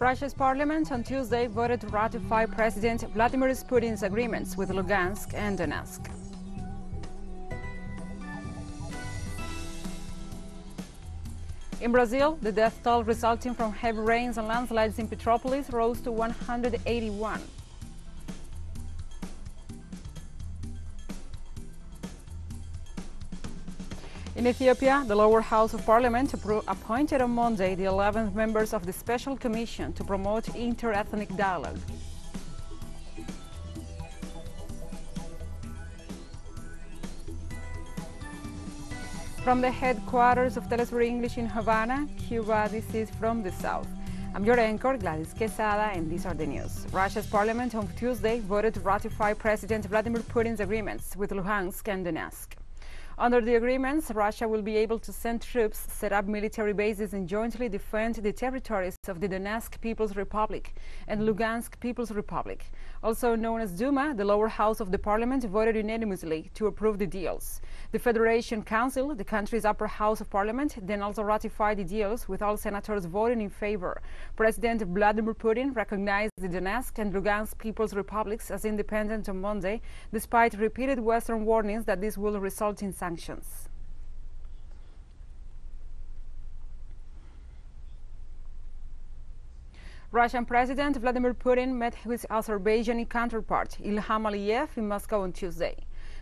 Russia's parliament on Tuesday voted to ratify President Vladimir Putin's agreements with Lugansk and Donetsk. In Brazil, the death toll resulting from heavy rains and landslides in Petropolis rose to 181. In Ethiopia, the lower house of parliament appointed on Monday the 11th members of the special commission to promote inter-ethnic dialogue. From the headquarters of Telesur English in Havana, Cuba, this is From the South. I'm your anchor, Gladys Quesada, and these are the news. Russia's parliament on Tuesday voted to ratify President Vladimir Putin's agreements with Lugansk and Donetsk. Under the agreements, Russia will be able to send troops, set up military bases, and jointly defend the territories of the Donetsk People's Republic and Lugansk People's Republic. Also known as Duma, the lower house of the parliament voted unanimously to approve the deals. The Federation Council, the country's upper house of parliament, then also ratified the deals, with all senators voting in favor. President Vladimir Putin recognized the Donetsk and Lugansk People's Republics as independent on Monday, despite repeated Western warnings that this will result in sanctions. Russian President Vladimir Putin met his Azerbaijani counterpart Ilham Aliyev in Moscow on Tuesday.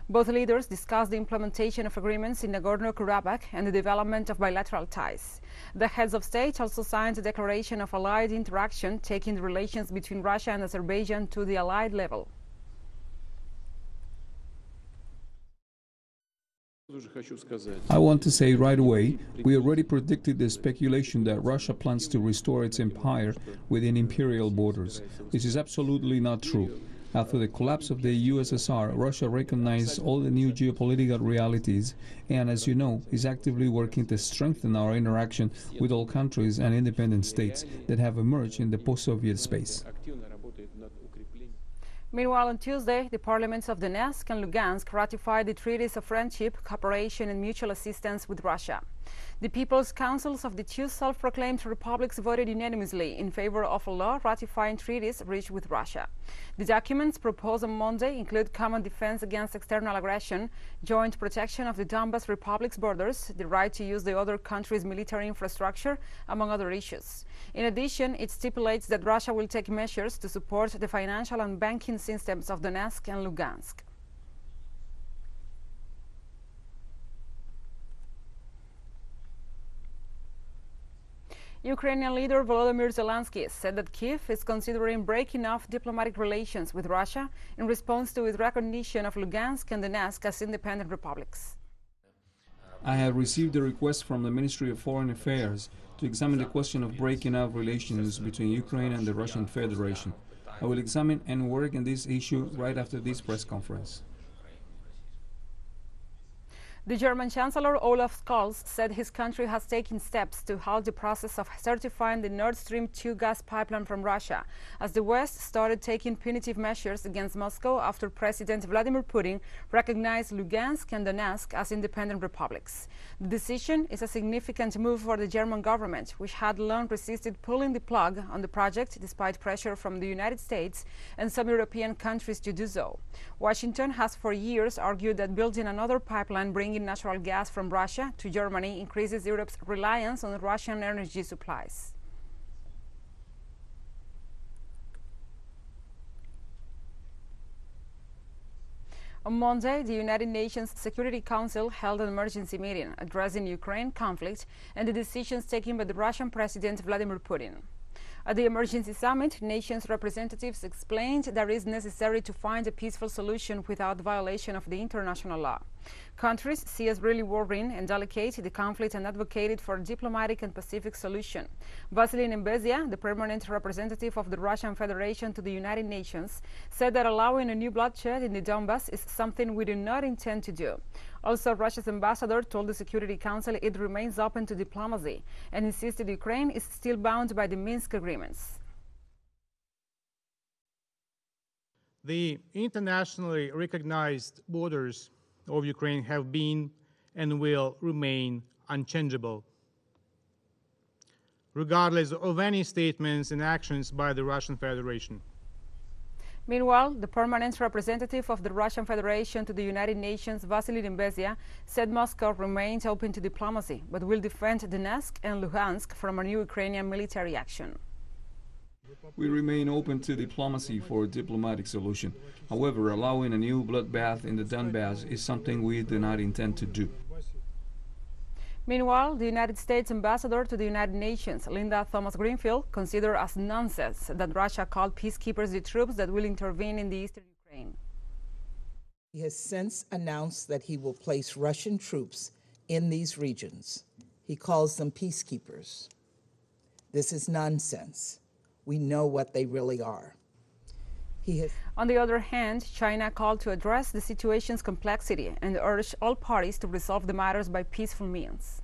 Both leaders discussed the implementation of agreements in Nagorno-Karabakh and the development of bilateral ties. The heads of state also signed a declaration of allied interaction, taking the relations between Russia and Azerbaijan to the allied level. I want to say right away, we already predicted the speculation that Russia plans to restore its empire within imperial borders. This is absolutely not true. After the collapse of the USSR, Russia recognized all the new geopolitical realities and, as you know, is actively working to strengthen our interaction with all countries and independent states that have emerged in the post-Soviet space. Meanwhile, on Tuesday, the parliaments of Donetsk and Lugansk ratified the treaties of friendship, cooperation and mutual assistance with Russia. The People's Councils of the two self-proclaimed republics voted unanimously in favor of a law ratifying treaties reached with Russia. The documents proposed on Monday include common defense against external aggression, joint protection of the Donbas Republic's borders, the right to use the other country's military infrastructure, among other issues. In addition, it stipulates that Russia will take measures to support the financial and banking systems of Donetsk and Lugansk. Ukrainian leader Volodymyr Zelensky said that Kyiv is considering breaking off diplomatic relations with Russia in response to its recognition of Lugansk and Donetsk as independent republics. I have received a request from the Ministry of Foreign Affairs to examine the question of breaking off relations between Ukraine and the Russian Federation. I will examine and work on this issue right after this press conference. The German Chancellor Olaf Scholz said his country has taken steps to halt the process of certifying the Nord Stream 2 gas pipeline from Russia, as the West started taking punitive measures against Moscow after President Vladimir Putin recognized Lugansk and Donetsk as independent republics. The decision is a significant move for the German government, which had long resisted pulling the plug on the project despite pressure from the United States and some European countries to do so. Washington has for years argued that building another pipeline bringing natural gas from Russia to Germany increases Europe's reliance on Russian energy supplies. On Monday, the United Nations Security Council held an emergency meeting addressing Ukraine conflict and the decisions taken by the Russian President Vladimir Putin. At the emergency summit, nations' representatives explained that it is necessary to find a peaceful solution without violation of the international law. Countries see as really worrying and delicate the conflict and advocated for a diplomatic and pacific solution. Vasily Nebenzia, the permanent representative of the Russian Federation to the United Nations, said that allowing a new bloodshed in the Donbas is something we do not intend to do. Also, Russia's ambassador told the Security Council it remains open to diplomacy and insisted Ukraine is still bound by the Minsk agreements. The internationally recognized borders of Ukraine have been and will remain unchangeable. regardless of any statements and actions by the Russian Federation. Meanwhile, the permanent representative of the Russian Federation to the United Nations, Vasily Nebenzia, said Moscow remains open to diplomacy, but will defend Donetsk and Lugansk from a new Ukrainian military action. We remain open to diplomacy for a diplomatic solution. However, allowing a new bloodbath in the Donbass is something we do not intend to do. Meanwhile, the United States ambassador to the United Nations, Linda Thomas-Greenfield, considered as nonsense that Russia called peacekeepers the troops that will intervene in the eastern Ukraine. He has since announced that he will place Russian troops in these regions. He calls them peacekeepers. This is nonsense. We know what they really are. On the other hand, China called to address the situation's complexity and urged all parties to resolve the matters by peaceful means.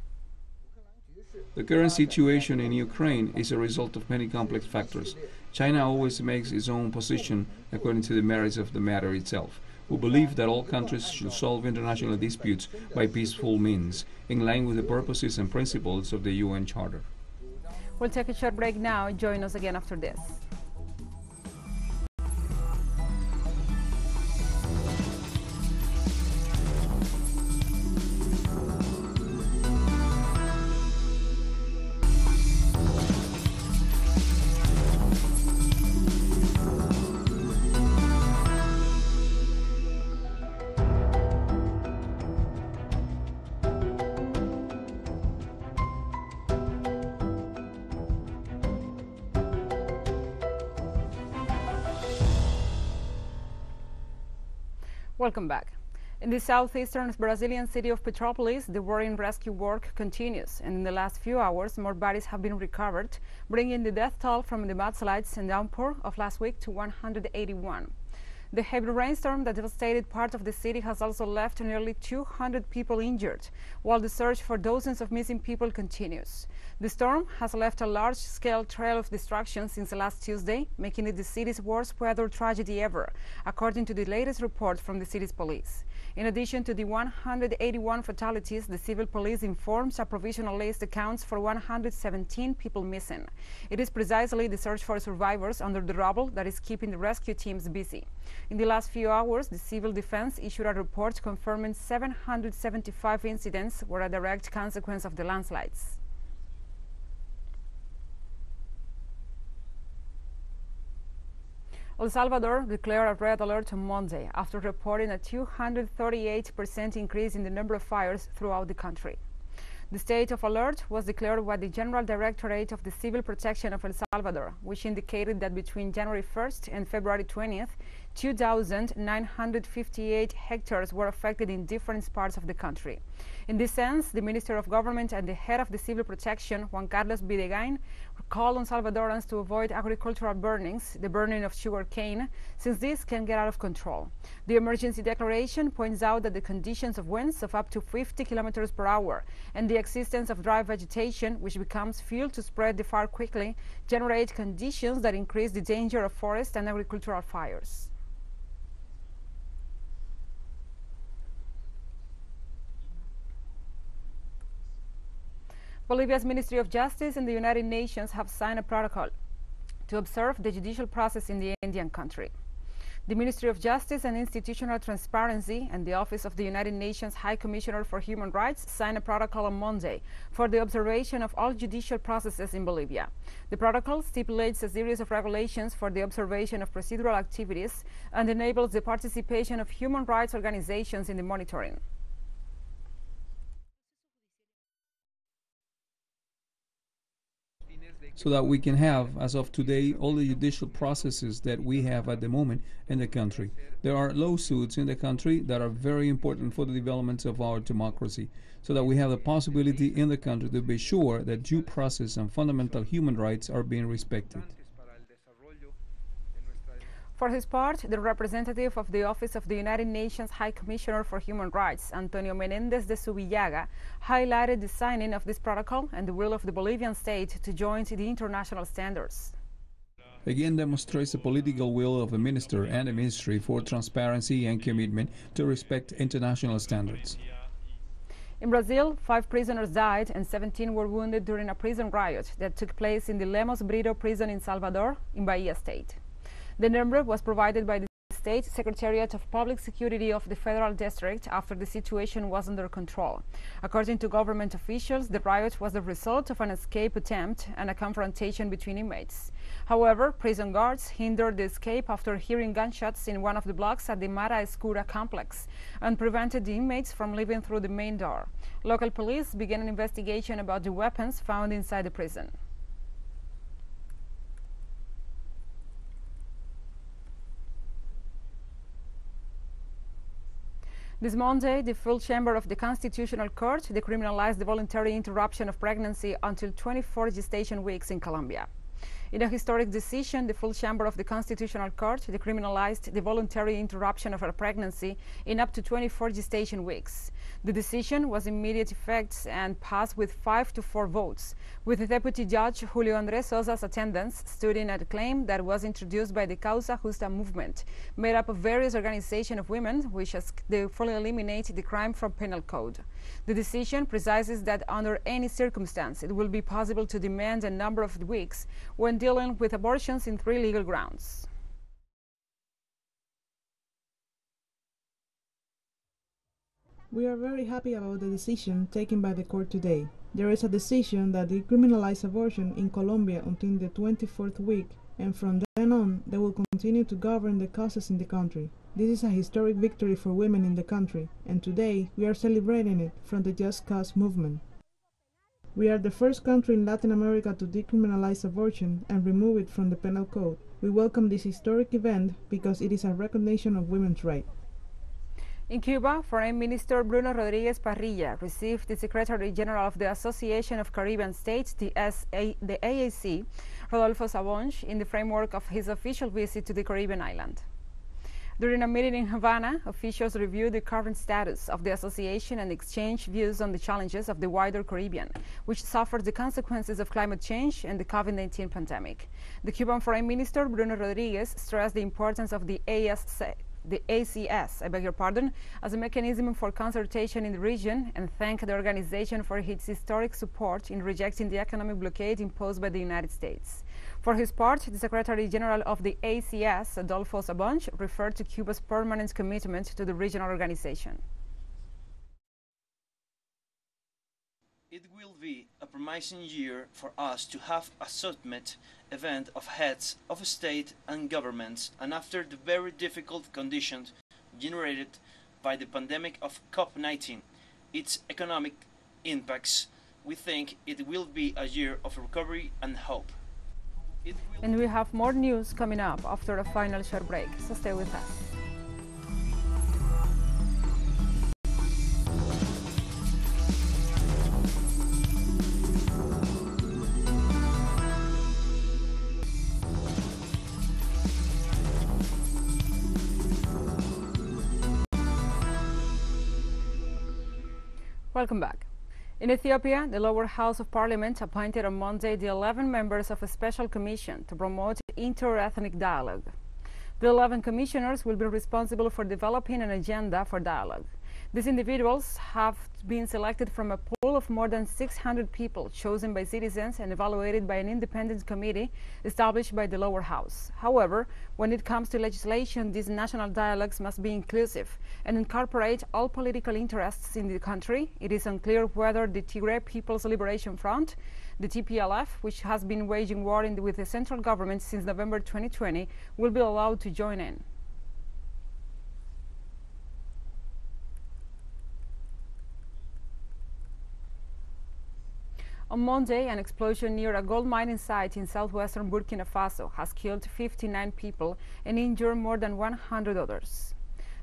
The current situation in Ukraine is a result of many complex factors. China always makes its own position according to the merits of the matter itself. We believe that all countries should solve international disputes by peaceful means, in line with the purposes and principles of the UN Charter. We'll take a short break now. Join us again after this. Welcome back. In the southeastern Brazilian city of Petropolis, the war and rescue work continues, and in the last few hours, more bodies have been recovered, bringing the death toll from the mudslides and downpour of last week to 181. The heavy rainstorm that devastated part of the city has also left nearly 200 people injured, while the search for dozens of missing people continues. The storm has left a large-scale trail of destruction since last Tuesday, making it the city's worst weather tragedy ever, according to the latest report from the city's police. In addition to the 181 fatalities, the civil police informs a provisional list accounts for 117 people missing. It is precisely the search for survivors under the rubble that is keeping the rescue teams busy. In the last few hours, the civil defense issued a report confirming 775 incidents were a direct consequence of the landslides. El Salvador declared a red alert on Monday after reporting a 238% increase in the number of fires throughout the country. The state of alert was declared by the General Directorate of the Civil Protection of El Salvador, which indicated that between January 1st and February 20th, 2,958 hectares were affected in different parts of the country. In this sense, the Minister of Government and the head of the Civil Protection, Juan Carlos Videgain, called on Salvadorans to avoid agricultural burnings, the burning of sugar cane, since this can get out of control. The emergency declaration points out that the conditions of winds of up to 50 kilometers per hour and the existence of dry vegetation, which becomes fuel to spread the fire quickly, generate conditions that increase the danger of forest and agricultural fires. Bolivia's Ministry of Justice and the United Nations have signed a protocol to observe the judicial process in the Andean country. The Ministry of Justice and Institutional Transparency and the Office of the United Nations High Commissioner for Human Rights signed a protocol on Monday for the observation of all judicial processes in Bolivia. The protocol stipulates a series of regulations for the observation of procedural activities and enables the participation of human rights organizations in the monitoring. So that we can have, as of today, all the judicial processes that we have at the moment in the country. There are lawsuits in the country that are very important for the development of our democracy, so that we have the possibility in the country to be sure that due process and fundamental human rights are being respected. For his part, the representative of the Office of the United Nations High Commissioner for Human Rights, Antonio Menéndez de Subillaga, highlighted the signing of this protocol and the will of the Bolivian state to join the international standards. Again demonstrates the political will of the minister and the ministry for transparency and commitment to respect international standards. In Brazil, 5 prisoners died and 17 were wounded during a prison riot that took place in the Lemos Brito prison in Salvador, in Bahia state. The number was provided by the State Secretariat of Public Security of the Federal District after the situation was under control. According to government officials, the riot was the result of an escape attempt and a confrontation between inmates. However, prison guards hindered the escape after hearing gunshots in one of the blocks at the Mara Escura complex and prevented the inmates from leaving through the main door. Local police began an investigation about the weapons found inside the prison. This Monday, the full chamber of the Constitutional Court decriminalized the voluntary interruption of pregnancy until 24 gestation weeks in Colombia. In a historic decision, the full chamber of the Constitutional Court decriminalized the voluntary interruption of a pregnancy in up to 24 gestation weeks. The decision was immediate effect and passed with 5 to 4 votes, with the Deputy Judge Julio Andrés Sosa's attendance stood in a claim that was introduced by the Causa Justa movement, made up of various organizations of women which they fully eliminate the crime from penal code. The decision precises that under any circumstance it will be possible to demand a number of weeks when dealing with abortions in 3 legal grounds. We are very happy about the decision taken by the court today. There is a decision that decriminalizes abortion in Colombia until the 24th week, and from then on, they will continue to govern the causes in the country. This is a historic victory for women in the country, and today we are celebrating it from the Just Cause movement. We are the first country in Latin America to decriminalize abortion and remove it from the penal code. We welcome this historic event because it is a recognition of women's rights. In Cuba, Foreign Minister Bruno Rodriguez Parrilla received the Secretary General of the Association of Caribbean States, the AAC, Rodolfo Sabonge, in the framework of his official visit to the Caribbean island. During a meeting in Havana, officials reviewed the current status of the association and exchanged views on the challenges of the wider Caribbean, which suffers the consequences of climate change and the COVID-19 pandemic. The Cuban Foreign Minister Bruno Rodriguez stressed the importance of the ACS, as a mechanism for consultation in the region, and thanked the organization for its historic support in rejecting the economic blockade imposed by the United States. For his part, the Secretary General of the ACS, Adolfo Sabonge, referred to Cuba's permanent commitment to the regional organization. It will be a promising year for us to have a summit event of heads of state and governments, and after the very difficult conditions generated by the pandemic of COVID-19, its economic impacts, we think it will be a year of recovery and hope. And we have more news coming up after a final short break, so stay with us. Welcome back. In Ethiopia, the lower house of parliament appointed on Monday the 11 members of a special commission to promote inter-ethnic dialogue. The 11 commissioners will be responsible for developing an agenda for dialogue. These individuals have been selected from a pool of more than 600 people chosen by citizens and evaluated by an independent committee established by the lower house. However, when it comes to legislation, these national dialogues must be inclusive and incorporate all political interests in the country. It is unclear whether the Tigray People's Liberation Front, the TPLF, which has been waging war with the central government since November 2020, will be allowed to join in. On Monday, an explosion near a gold mining site in southwestern Burkina Faso has killed 59 people and injured more than 100 others.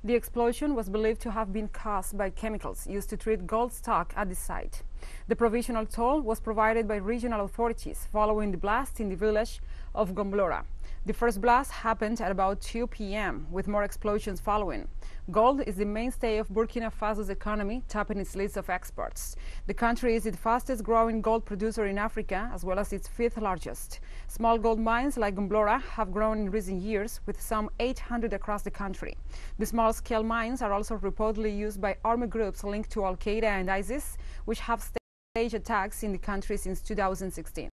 The explosion was believed to have been caused by chemicals used to treat gold stock at the site. The provisional toll was provided by regional authorities following the blast in the village of Gomblora. The first blast happened at about 2 p.m., with more explosions following. Gold is the mainstay of Burkina Faso's economy, topping its list of exports. The country is the fastest growing gold producer in Africa, as well as its fifth largest. Small gold mines like Gomblora have grown in recent years, with some 800 across the country. The small-scale mines are also reportedly used by army groups linked to Al-Qaeda and ISIS, which have staged attacks in the country since 2016.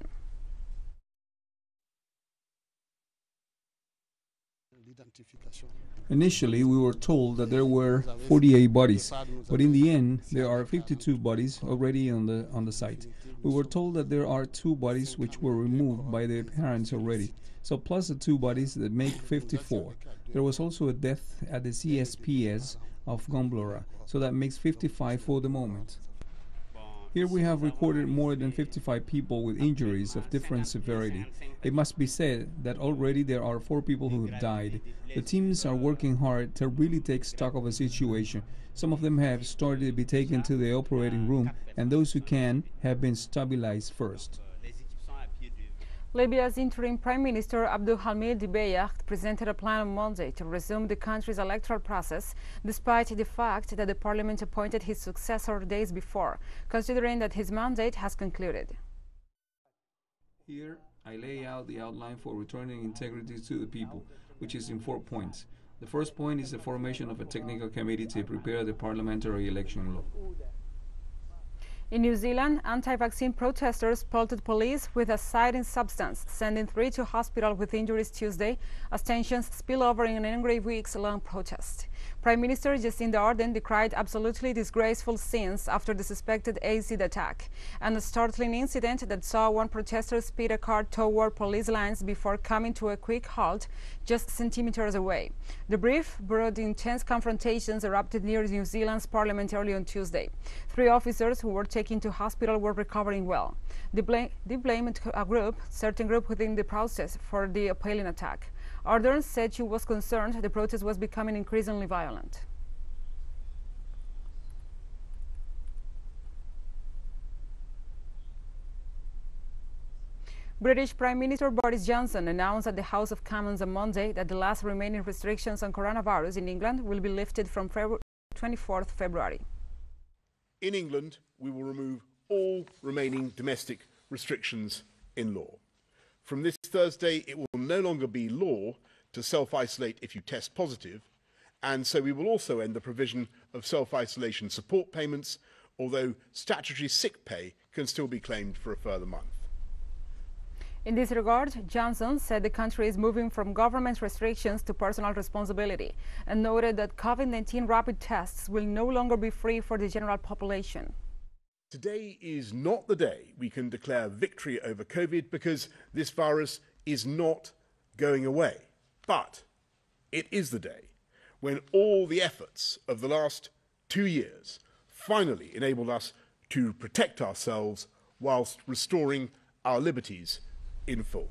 Initially, we were told that there were 48 bodies, but in the end, there are 52 bodies already on the site. We were told that there are 2 bodies which were removed by their parents already, so plus the 2 bodies that make 54. There was also a death at the CSPS of Gomblora, so that makes 55 for the moment. Here we have recorded more than 55 people with injuries of different severity. It must be said that already there are 4 people who have died. The teams are working hard to really take stock of the situation. Some of them have started to be taken to the operating room, and those who can have been stabilized first. Libya's interim Prime Minister Abdulhamid Dbeibeh presented a plan on Monday to resume the country's electoral process, despite the fact that the parliament appointed his successor days before, considering that his mandate has concluded. Here, I lay out the outline for returning integrity to the people, which is in 4 points. The first point is the formation of a technical committee to prepare the parliamentary election law. In New Zealand, anti-vaccine protesters pelted police with a sarin substance, sending 3 to hospital with injuries Tuesday as tensions spill over in an angry weeks-long protest. Prime Minister Jacinda Ardern decried absolutely disgraceful scenes after the suspected acid attack, and a startling incident that saw one protester speed a car toward police lines before coming to a quick halt just centimeters away. The brief but intense confrontations erupted near New Zealand's parliament early on Tuesday. 3 officers who were taken to hospital were recovering well. They blamed a certain group within the process for the appalling attack. Ardern said she was concerned the protest was becoming increasingly violent. British Prime Minister Boris Johnson announced at the House of Commons on Monday that the last remaining restrictions on coronavirus in England will be lifted from 24th February. In England, we will remove all remaining domestic restrictions in law. From this Thursday, it will no longer be law to self-isolate if you test positive, and so we will also end the provision of self-isolation support payments, although statutory sick pay can still be claimed for a further month. In this regard, Johnson said the country is moving from government restrictions to personal responsibility, and noted that COVID-19 rapid tests will no longer be free for the general population. Today is not the day we can declare victory over COVID, because this virus is not going away. But it is the day when all the efforts of the last 2 years finally enabled us to protect ourselves whilst restoring our liberties in full.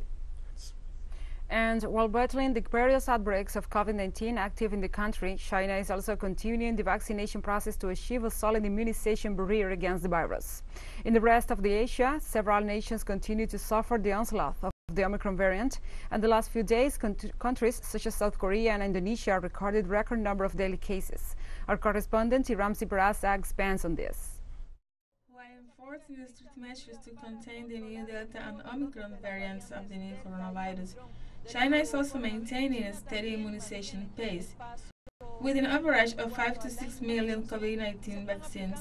And while battling the various outbreaks of COVID-19 active in the country, China is also continuing the vaccination process to achieve a solid immunization barrier against the virus. In the rest of Asia, several nations continue to suffer the onslaught of the Omicron variant, and the last few days, countries such as South Korea and Indonesia recorded record number of daily cases. Our correspondent, Ramsey Baraza, expands on this. While enforcing strict measures to contain the new Delta and Omicron variants of the new coronavirus, China is also maintaining a steady immunization pace, with an average of 5 to 6 million COVID-19 vaccines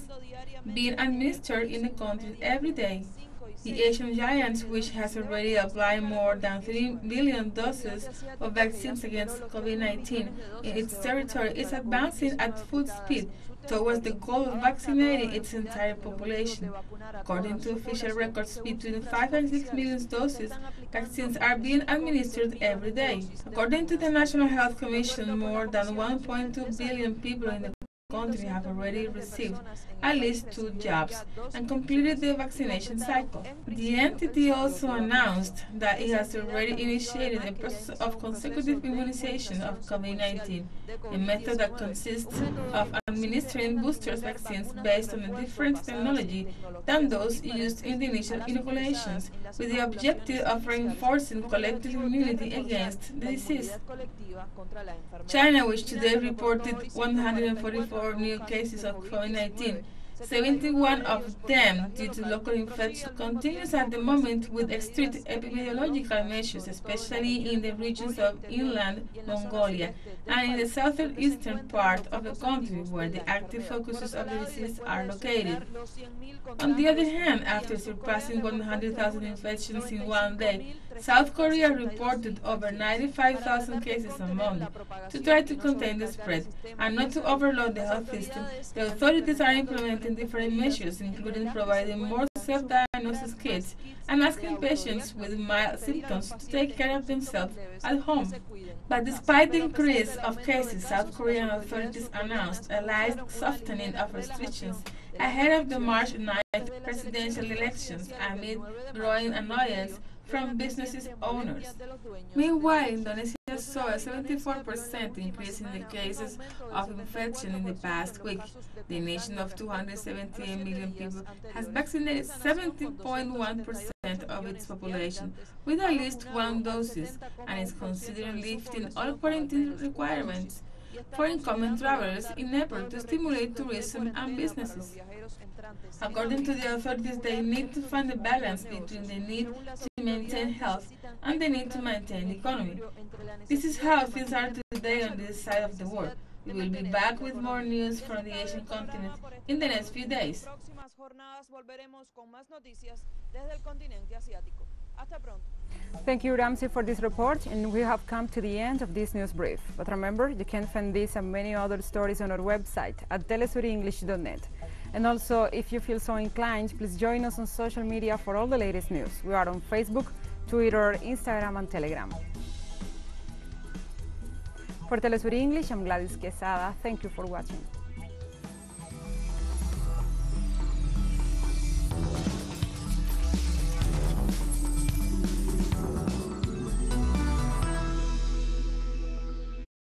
being administered in the country every day. The Asian giant, which has already applied more than 3 billion doses of vaccines against COVID-19 in its territory, is advancing at full speed towards the goal of vaccinating its entire population. According to official records, between 5 and 6 million doses vaccines are being administered every day. According to the National Health Commission, more than 1.2 billion people in the country have already received at least 2 jabs and completed the vaccination cycle. The entity also announced that it has already initiated a process of consecutive immunization of COVID-19, a method that consists of administering booster vaccines based on a different technology than those used in the initial inoculations, with the objective of reinforcing collective immunity against the disease. China, which today reported 144 new cases of COVID-19, 71 of them due to local infection, continues at the moment with strict epidemiological measures, especially in the regions of inland Mongolia and in the southeastern part of the country where the active focuses of the disease are located. On the other hand, after surpassing 100,000 infections in one day, South Korea reported over 95,000 cases on Monday. To try to contain the spread and not to overload the health system, the authorities are implementing different measures, including providing more self-diagnosis kits and asking patients with mild symptoms to take care of themselves at home. But despite the increase of cases, South Korean authorities announced a light softening of restrictions ahead of the March 9th presidential elections amid growing annoyance from business owners. Meanwhile, Indonesia saw a 74% increase in the cases of infection in the past week. The nation of 278 million people has vaccinated 70.1% of its population with at least one dose and is considering lifting all quarantine requirements for incoming travelers in effort to stimulate tourism and businesses. According to the authorities, they need to find a balance between the need to maintain health and the need to maintain the economy. This is how things are today on this side of the world. We will be back with more news from the Asian continent in the next few days. Thank you, Ramsey, for this report, and we have come to the end of this news brief. But remember, you can find this and many other stories on our website at telesurenglish.net. And also, if you feel so inclined, please join us on social media for all the latest news. We are on Facebook, Twitter, Instagram, and Telegram. For Telesur English, I'm Gladys Quesada. Thank you for watching.